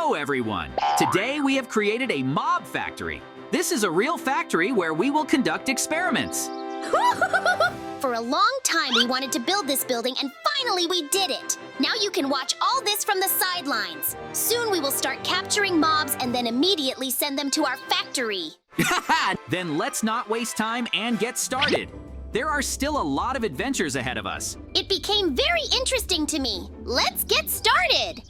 Hello, everyone. Today we have created a mob factory. This is a real factory where we will conduct experiments. For a long time, we wanted to build this building, and finally we did it. Now you can watch all this from the sidelines. Soon we will start capturing mobs and then immediately send them to our factory. Then let's not waste time and get started. There are still a lot of adventures ahead of us. It became very interesting to me. Let's get started.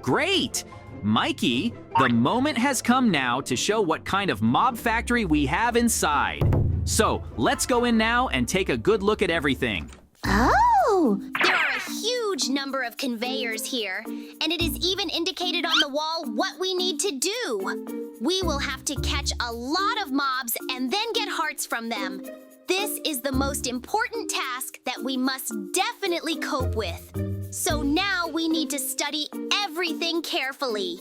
Great! Mikey, the moment has come now to show what kind of mob factory we have inside. So, let's go in now and take a good look at everything. Oh! There are a huge number of conveyors here, and it is even indicated on the wall what we need to do. We will have to catch a lot of mobs and then get hearts from them. This is the most important task that we must definitely cope with. So now we need to study everything carefully.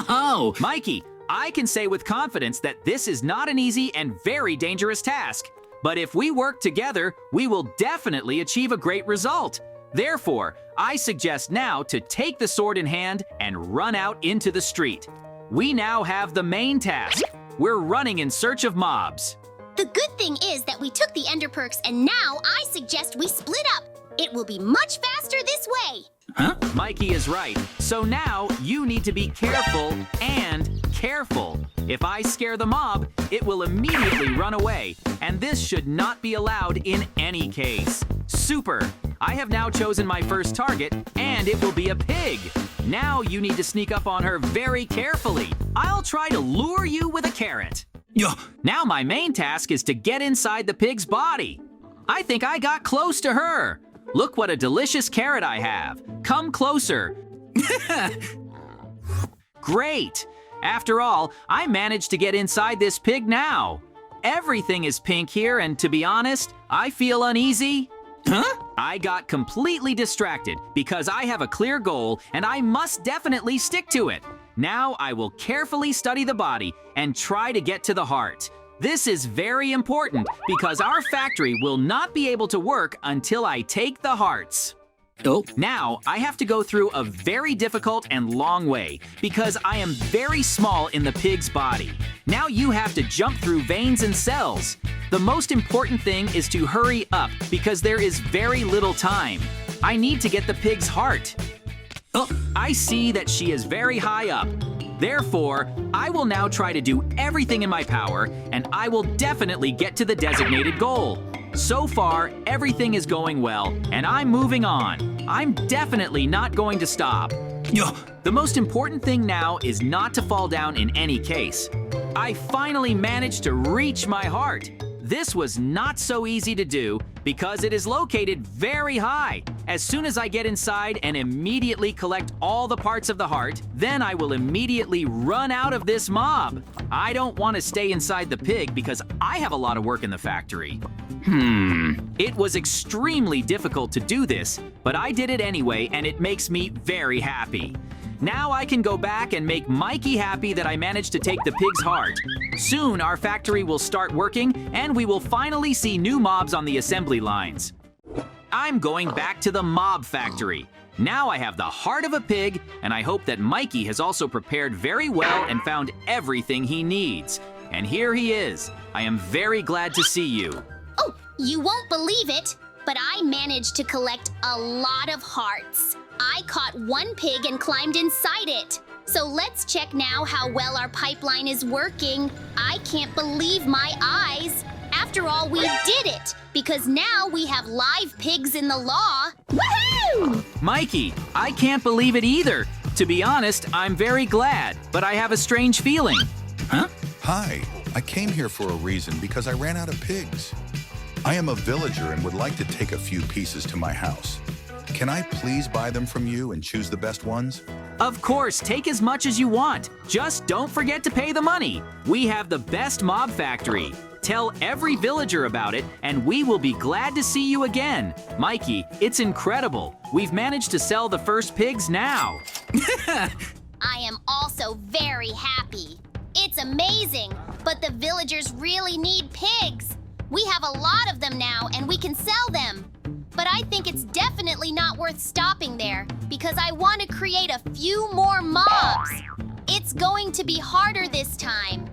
Oh, Mikey, I can say with confidence that this is not an easy and very dangerous task. But if we work together, we will definitely achieve a great result. Therefore, I suggest now to take the sword in hand and run out into the street. We now have the main task. We're running in search of mobs. The good thing is that we took the Ender Perks, and now I suggest we split up. It will be much faster this way. Huh? Mikey is right. So now you need to be careful and careful. If I scare the mob, it will immediately run away, and this should not be allowed in any case. Super! I have now chosen my first target, and it will be a pig. Now you need to sneak up on her very carefully. I'll try to lure you with a carrot. Now my main task is to get inside the pig's body. I think I got close to her. Look what a delicious carrot I have. Come closer. Great! After all, I managed to get inside this pig now. Everything is pink here, and to be honest, I feel uneasy. I got completely distracted because I have a clear goal and I must definitely stick to it. Now I will carefully study the body and try to get to the heart. This is very important because our factory will not be able to work until I take the hearts. Now, I have to go through a very difficult and long way because I am very small in the pig's body. Now you have to jump through veins and cells. The most important thing is to hurry up because there is very little time. I need to get the pig's heart. I see that she is very high up. Therefore, I will now try to do everything in my power, and I will definitely get to the designated goal. So far, everything is going well, and I'm moving on. I'm definitely not going to stop. The most important thing now is not to fall down in any case. I finally managed to reach my heart. This was not so easy to do because it is located very high. As soon as I get inside and immediately collect all the parts of the heart, then I will immediately run out of this mob. I don't want to stay inside the pig because I have a lot of work in the factory. It was extremely difficult to do this, but I did it anyway, and it makes me very happy. Now I can go back and make Mikey happy that I managed to take the pig's heart. Soon our factory will start working, and we will finally see new mobs on the assembly lines. I'm going back to the mob factory. Now I have the heart of a pig, and I hope that Mikey has also prepared very well and found everything he needs. And here he is. I am very glad to see you. Oh, you won't believe it, but I managed to collect a lot of hearts. I caught one pig and climbed inside it. So let's check now how well our pipeline is working. I can't believe my eyes. After all, we did it, because now we have live pigs in the law. Woohoo! Mikey, I can't believe it either. To be honest, I'm very glad, but I have a strange feeling. Hi, I came here for a reason because I ran out of pigs. I am a villager and would like to take a few pieces to my house. Can I please buy them from you and choose the best ones? Of course, take as much as you want. Just don't forget to pay the money. We have the best mob factory. Tell every villager about it, and we will be glad to see you again. Mikey, it's incredible. We've managed to sell the first pigs now. I am also very happy. It's amazing, but the villagers really need pigs. We have a lot of them now, and we can sell them. but I think it's definitely not worth stopping there because I want to create a few more mobs. It's going to be harder this time.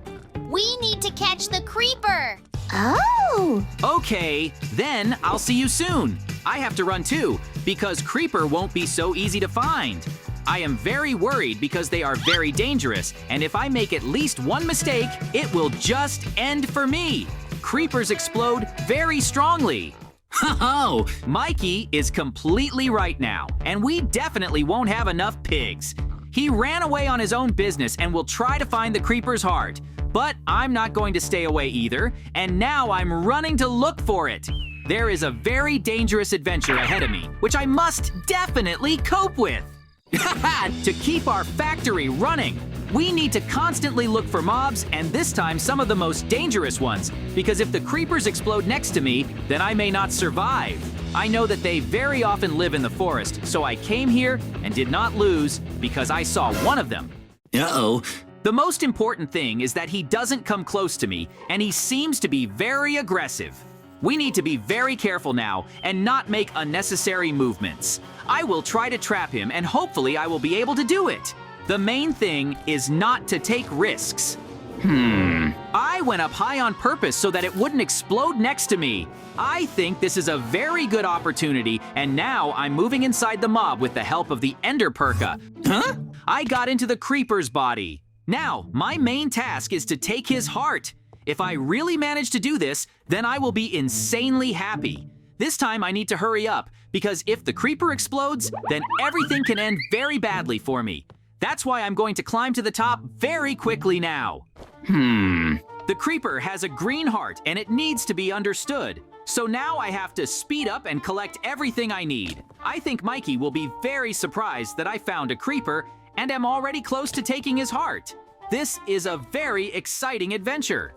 We need to catch the creeper. Oh! Okay, then I'll see you soon. I have to run too, because creeper won't be so easy to find. I am very worried because they are very dangerous, and if I make at least one mistake, it will just end for me. Creepers explode very strongly. Ho-ho! Mikey is completely right now, and we definitely won't have enough pigs. He ran away on his own business and will try to find the creeper's heart. But I'm not going to stay away either, and now I'm running to look for it. There is a very dangerous adventure ahead of me, which I must definitely cope with. To keep our factory running, we need to constantly look for mobs, and this time some of the most dangerous ones, because if the creepers explode next to me, then I may not survive. I know that they very often live in the forest, so I came here and did not lose because I saw one of them. Uh-oh. The most important thing is that he doesn't come close to me, and he seems to be very aggressive. We need to be very careful now and not make unnecessary movements. I will try to trap him, and hopefully I will be able to do it. The main thing is not to take risks. I went up high on purpose so that it wouldn't explode next to me. I think this is a very good opportunity, and now I'm moving inside the mob with the help of the Ender Perka. Huh? I got into the creeper's body. Now, my main task is to take his heart. If I really manage to do this, then I will be insanely happy. This time I need to hurry up, because if the creeper explodes, then everything can end very badly for me. That's why I'm going to climb to the top very quickly now. The creeper has a green heart and it needs to be understood. So now I have to speed up and collect everything I need. I think Mikey will be very surprised that I found a creeper and am already close to taking his heart. This is a very exciting adventure.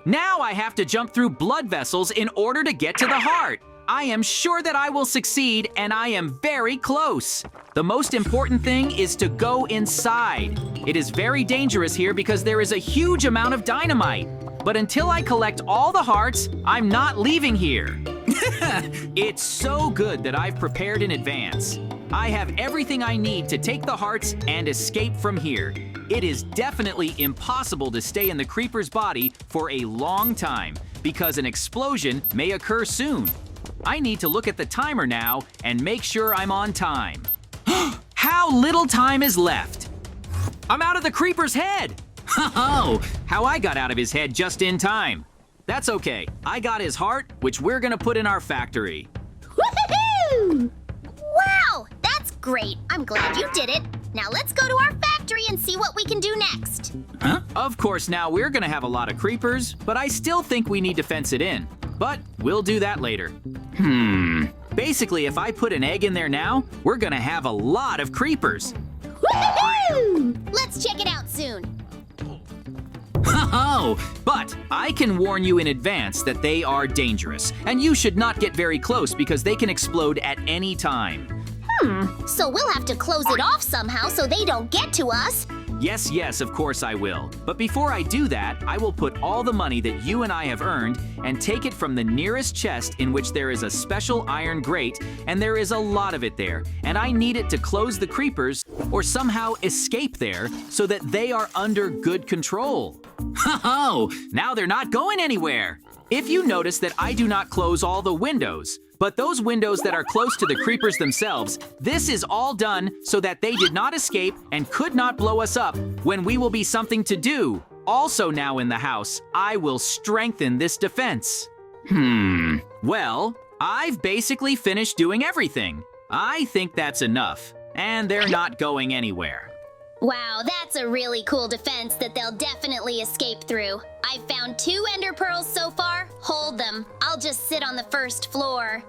Now I have to jump through blood vessels in order to get to the heart. I am sure that I will succeed, and I am very close. The most important thing is to go inside. It is very dangerous here because there is a huge amount of dynamite. But until I collect all the hearts, I'm not leaving here. It's so good that I've prepared in advance. I have everything I need to take the hearts and escape from here. It is definitely impossible to stay in the creeper's body for a long time because an explosion may occur soon. I need to look at the timer now and make sure I'm on time. How little time is left! I'm out of the creeper's head! Oh, how I got out of his head just in time. That's okay. I got his heart, which we're gonna put in our factory. Woohoo! Wow, that's great. I'm glad you did it. Now let's go to our factory and see what we can do next. Of course, now we're gonna have a lot of creepers, but I still think we need to fence it in. But we'll do that later. Basically, if I put an egg in there now, we're gonna have a lot of creepers. Woohoo! Let's check it out soon. But I can warn you in advance that they are dangerous, and you should not get very close because they can explode at any time. So we'll have to close it off somehow so they don't get to us. Yes, of course I will. But before I do that, I will put all the money that you and I have earned and take it from the nearest chest in which there is a special iron grate, and there is a lot of it there, and I need it to close the creepers or somehow escape there so that they are under good control. Now they're not going anywhere. If you notice that I do not close all the windows, but those windows that are close to the creepers themselves, this is all done so that they did not escape and could not blow us up when we will be something to do. Also now in the house, I will strengthen this defense. Well, I've basically finished doing everything. I think that's enough, and they're not going anywhere. Wow, that's a really cool defense that they'll definitely escape through. I've found 2 ender pearls so far. Hold them. I'll just sit on the first floor.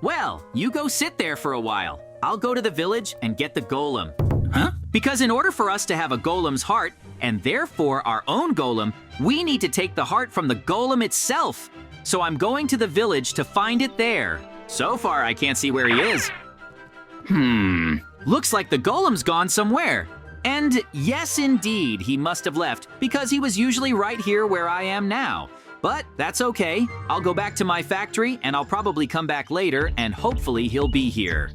Well, you go sit there for a while. I'll go to the village and get the golem. Because in order for us to have a golem's heart, and therefore our own golem, we need to take the heart from the golem itself. So I'm going to the village to find it there. So far, I can't see where he is. Looks like the golem's gone somewhere. And yes, indeed, he must have left because he was usually right here where I am now. But that's okay. I'll go back to my factory and I'll probably come back later and hopefully he'll be here.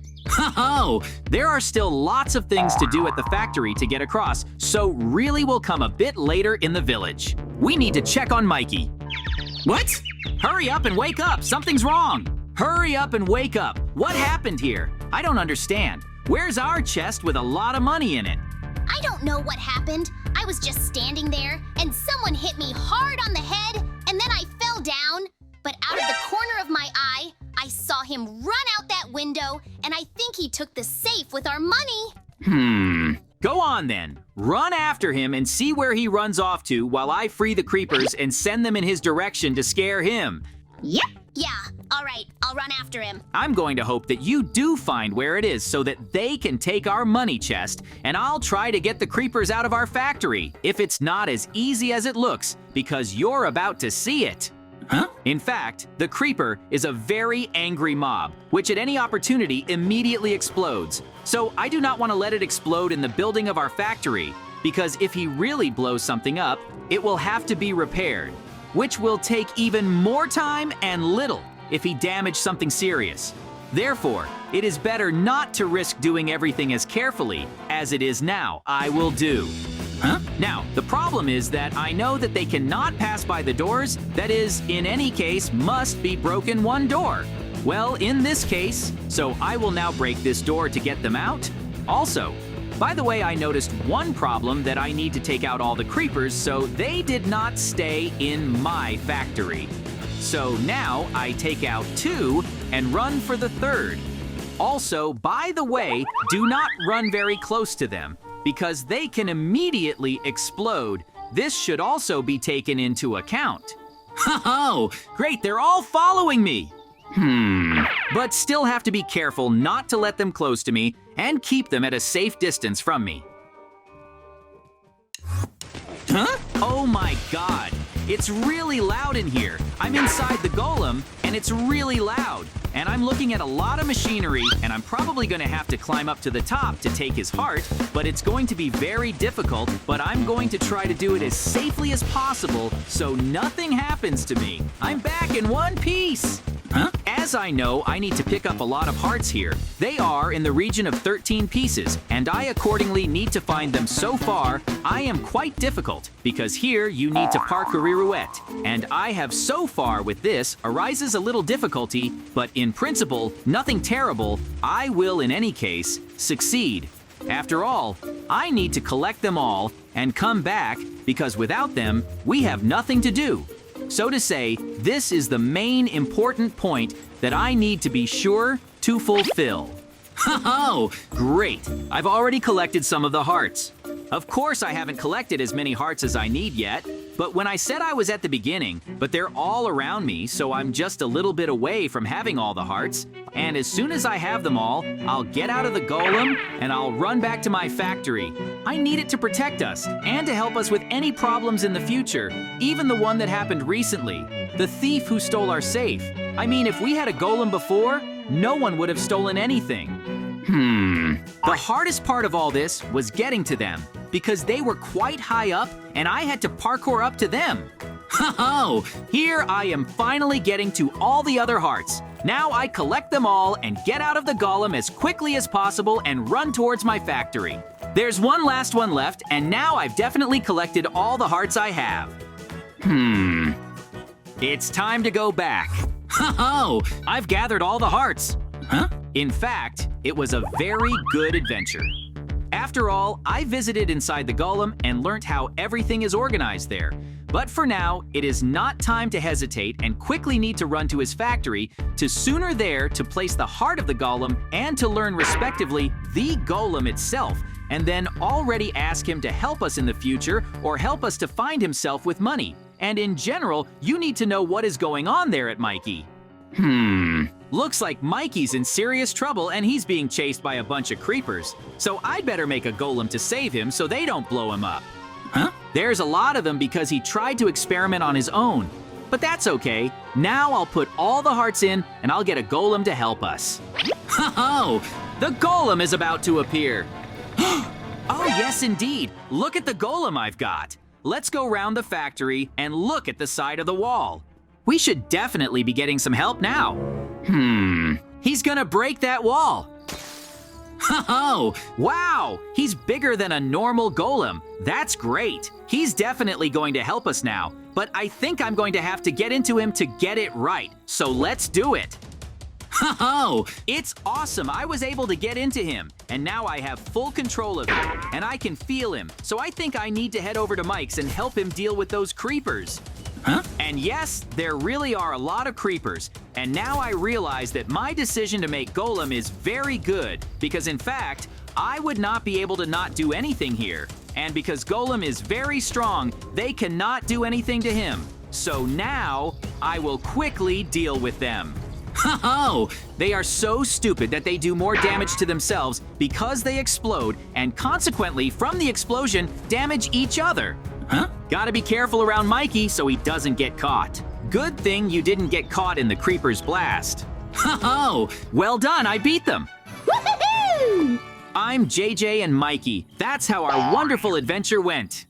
Oh, there are still lots of things to do at the factory to get across, so really will come a bit later in the village. We need to check on Mikey. What? Hurry up and wake up, something's wrong. Hurry up and wake up. What happened here? I don't understand. Where's our chest with a lot of money in it? I don't know what happened. I was just standing there and someone hit me hard on the head and then I fell down. But out of the corner of my eye, I saw him run out that window and I think he took the safe with our money. Go on then. Run after him and see where he runs off to while I free the creepers and send them in his direction to scare him. Yep. Yeah, all right, I'll run after him. I'm going to hope that you do find where it is so that they can take our money chest, and I'll try to get the creepers out of our factory if it's not as easy as it looks, because you're about to see it. Huh? In fact, the creeper is a very angry mob, which at any opportunity immediately explodes. So I do not want to let it explode in the building of our factory, because if he really blows something up, it will have to be repaired, which will take even more time and little if he damaged something serious. Therefore, it is better not to risk doing everything as carefully as it is now. I will do. Now, the problem is that I know that they cannot pass by the doors, that is, in any case, must be broken one door. Well, in this case, so I will now break this door to get them out. Also, by the way, I noticed one problem that I need to take out all the creepers so they did not stay in my factory. So now I take out 2 and run for the 3rd. Also, by the way, do not run very close to them because they can immediately explode. This should also be taken into account. Oh, great, they're all following me. But still have to be careful not to let them close to me and keep them at a safe distance from me. Huh? Oh my God, it's really loud in here. I'm inside the golem and it's really loud. And I'm looking at a lot of machinery and I'm probably gonna have to climb up to the top to take his heart, but it's going to be very difficult, but I'm going to try to do it as safely as possible so nothing happens to me. I'm back in one piece. Huh? As I know, I need to pick up a lot of hearts here. They are in the region of 13 pieces, and I accordingly need to find them. So far, I am quite difficult, because here you need to park a pirouette, and I have so far with this arises a little difficulty, but in principle, nothing terrible. I will in any case succeed. After all, I need to collect them all and come back, because without them, we have nothing to do. So to say, this is the main important point that I need to be sure to fulfill. Oh, great! I've already collected some of the hearts. Of course, I haven't collected as many hearts as I need yet, but when I said I was at the beginning, but they're all around me, so I'm just a little bit away from having all the hearts, and as soon as I have them all, I'll get out of the golem and I'll run back to my factory. I need it to protect us and to help us with any problems in the future, even the one that happened recently, the thief who stole our safe. I mean, if we had a golem before, no one would have stolen anything. The hardest part of all this was getting to them, because they were quite high up and I had to parkour up to them. Oh, here I am finally getting to all the other hearts. Now I collect them all and get out of the golem as quickly as possible and run towards my factory. There's one last one left, and now I've definitely collected all the hearts I have. It's time to go back. Oh, I've gathered all the hearts. Huh? In fact, it was a very good adventure. After all, I visited inside the golem and learned how everything is organized there. But for now, it is not time to hesitate and quickly need to run to his factory to sooner there to place the heart of the golem and to learn respectively the golem itself, and then already ask him to help us in the future or help us to find himself with money. And in general, you need to know what is going on there at Mikey. Looks like Mikey's in serious trouble and he's being chased by a bunch of creepers. So I'd better make a golem to save him so they don't blow him up. Huh? There's a lot of them because he tried to experiment on his own. But that's okay. Now I'll put all the hearts in and I'll get a golem to help us. Oh, the golem is about to appear. Oh yes, indeed. Look at the golem I've got. let's go round the factory and look at the side of the wall. We should definitely be getting some help now. He's gonna break that wall. Oh, wow! He's bigger than a normal golem. That's great. He's definitely going to help us now, but I think I'm going to have to get into him to get it right. So let's do it. Oh, it's awesome. I was able to get into him, and now I have full control of him, and I can feel him. So I think I need to head over to Mike's and help him deal with those creepers. And yes, there really are a lot of creepers, and now I realize that my decision to make Golem is very good, because in fact, I would not be able to not do anything here. And because Golem is very strong, they cannot do anything to him. So now, I will quickly deal with them. Oh, they are so stupid that they do more damage to themselves because they explode, and consequently, from the explosion, damage each other. Gotta be careful around Mikey so he doesn't get caught. Good thing you didn't get caught in the creeper's blast. Oh, well done, I beat them. Woohoo! I'm JJ and Mikey. That's how our wonderful adventure went.